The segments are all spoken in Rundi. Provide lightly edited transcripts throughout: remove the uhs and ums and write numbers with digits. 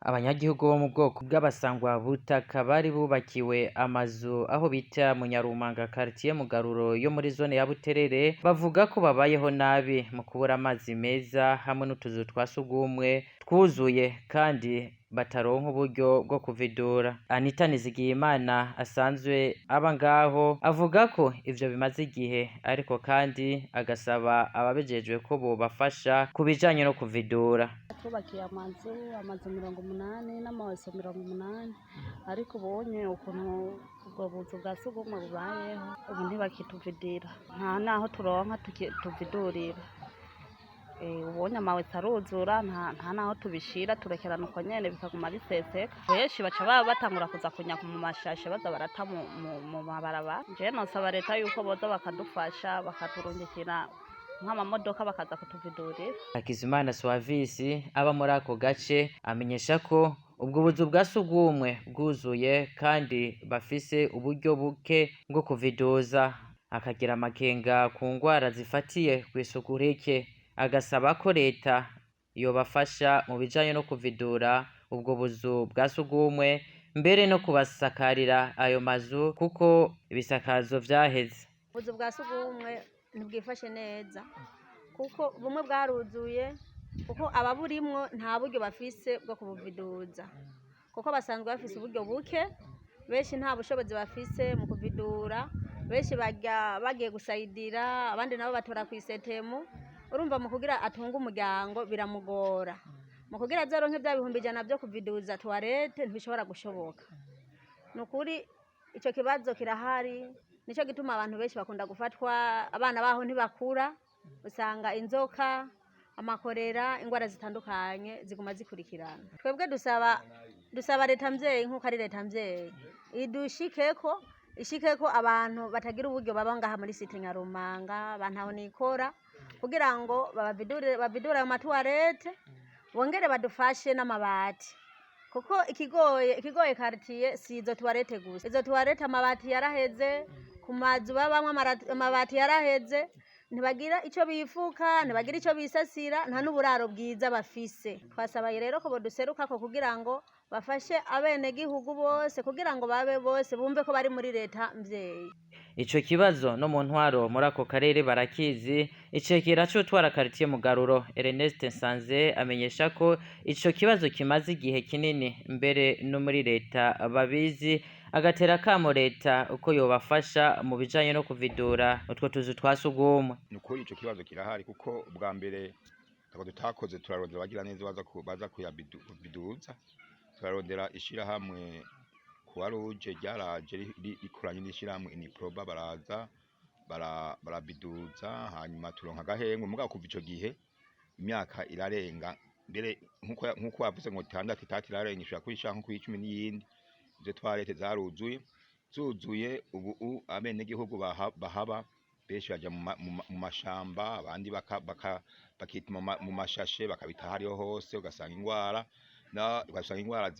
Abanyagihugu bo mu bwoko bw'abasangwa butaka bari bubakiwe amazu aho bita mu Nyarumanga quartier Mugaruro yo muri zone ya Buterere bavuga ko babayeho nabi mu kubura amazi meza hamwe n'utuzu twa sugumwe twuzuye kandi bataronka uburyo bwo kuvidura. Anita Nizigiyimana asanzwe aba ngaho avuga ko ivyo bimaze igihe ariko kandi agasaba ababijejwe ko bobafasha kubijanye no kuvidura. Tubakiye amazu 80 n'amawese 80 ariko ubonye ukuntu ubwo buzu bwa sugumwe bubayeho ubu ntibakituvidira nta naho turonka tuvidurira. Ubonye amawese aruzura nta naho tubishira turekerana uko nyene bikaguma biseseka. Benshi baca batangura kuza kunyaka mu mashashe baza barata mu mabarabara. Je nosaba leta yuko boza bakadufasha bakaturungikira nk'amamodoka bakaza kutuvidurira. Hakizimana Suavisi aba muri ako gace amenyesha ko ubwo buzu bwa sugumwe bwuzuye kandi bafise uburyo buke bwo kuviduza, akagira amakenga ku ngwara zifatiye kw'isuku rike, agasaba ko leta yobafasha mu bijanye no kuvidura ubwo buzu bwa sugumwe mbere no kubasakarira ayo mazu kuko ibisakazo vyaheze. Ubuzu bwa sugumwe ntibwifashe neza kuko bumwe bwaruzuye kuko ababurimwo nta buryo bafise bwo kubuviduza kuko basanzwe bafise uburyo buke, benshi nta bushobozi bafise mu kuvidura, benshi bagiye gusayidira, abandi nabo batora kw'isetemu. Urumva mu kugira atunga umuryango biramugora, mu kugira azoronke bya bihumbi 100 byo kuviduza toilette ntibishobora gushoboka. Nukuri ico kibazo kirahari, nico gituma abantu benshi bakunda gufatwa, abana baho ntibakura, usanga inzoka, amakorera, ingwara zitandukanye ziguma zikurikirana. Twebwe dusaba leta mvyeyi nkuko ari leta mvyeyi ishikeko abantu batagira uburyo baba ngaha muri site Nyarumanga bantaho nikora kugira ngo bavidure mu toilette bongere badufashe n'amabati kuko ikigoye quartier si izo toilette gusa. Izo toilette amabati yaraheze, ku mazu babamwe amabati yaraheze, ntibagira ico bifuka, ntibagira ico bisasira, nta n'uburaro bwiza bafise. Twasabaye rero ko boduseruka ko kugira ngo bafashe abene gihugu bose kugira ngo babe bose bumve ko bari muri leta mvyeyi. Ico kibazo no mu ntwaro muri ako karere barakizi. Icegera c'utwara quartier Mugaruro Ernest Nsanze amenyesha ko ico kibazo kimaze igihe kinini mbere no muri leta babizi, agatera kamo leta uko yobafasha mu bijanye no kuvidura utwo tuzu twa sugumwe. Nuko ico kibazo kirahari kuko bwa mbere tako tutakoze turarondera bagira neza baza kuyabiduza, turarondera ishirahamwe Kuwaruje ryaraje rikoranye n'ishirahamwe Iniproba barabiduza hanyuma turonka gahengo mugabo kuva ico gihe imyaka irarenga mbere nkuko bavuze ngo 6 irarenga ishaka kwisha nko 10 n'iyindi. Izo toilette zuzuye ubu abene gihugu bahaba benshi baja mu mashamba, abandi bakituma mu mashashe bakabita hariho hose, ugasanga ingwara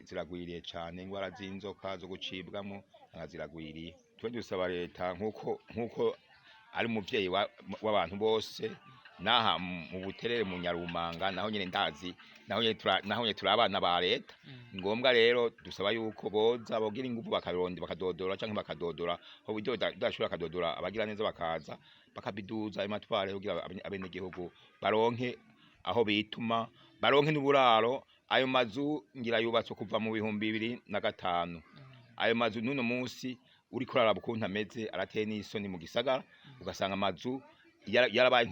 ziragwiriye cane, ingwara z'inzoka zo gucibwamo ziragwiriye. Twe dusaba leta nkuko ari umuvyeyi w'abantu bose naha mu Buterere mu Nyarumanga naho nyene ndazi naho nyene turabana ba leta. Ngombwa rero dusaba yuko boza bogira ingufu bakadodora canke bakadodora ho buryo dashobora kadodora abagira neza bakaza bakabiduza ayo matware kugira abene gihugu baronke aho bituma, baronke n'uburaro. Ayo mazu ngira yubatswe kuva mu 2005. Ayo mazu nuno munsi uri kuraraba ukuntu ameze arateye n'isoni mu gisagara, ugasanga amazu yarabaye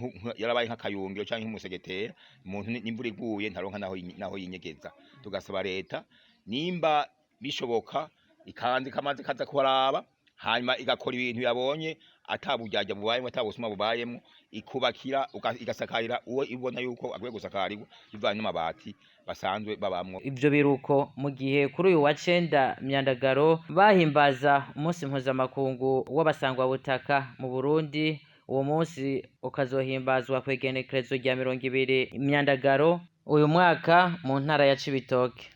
nk'akayungiro canke nk'umusegetera, umuntu n'imvura iguye ntaronka naho yinyegeza. Tugasaba leta nimba bishoboka ikanze kamaze kaza kuraba hanyuma igakora ibintu yabonye ataburyarya bubayemo atabusuma bubayemo, ikubakira igasakarira uwo ibona yuko agwe gusakarirwa bivanye n'amabati basanzwe babamwo. Ivyo biruko mu gihe kuri uyu wa 9 Myandagaro bahimbaza umunsi mpuzamakungu w'abasangwa butaka mu Burundi. Uwo munsi ukazohimbazwa kw'igenekerezo rya 20 Myandagaro uyu mwaka mu ntara ya Cibitoke.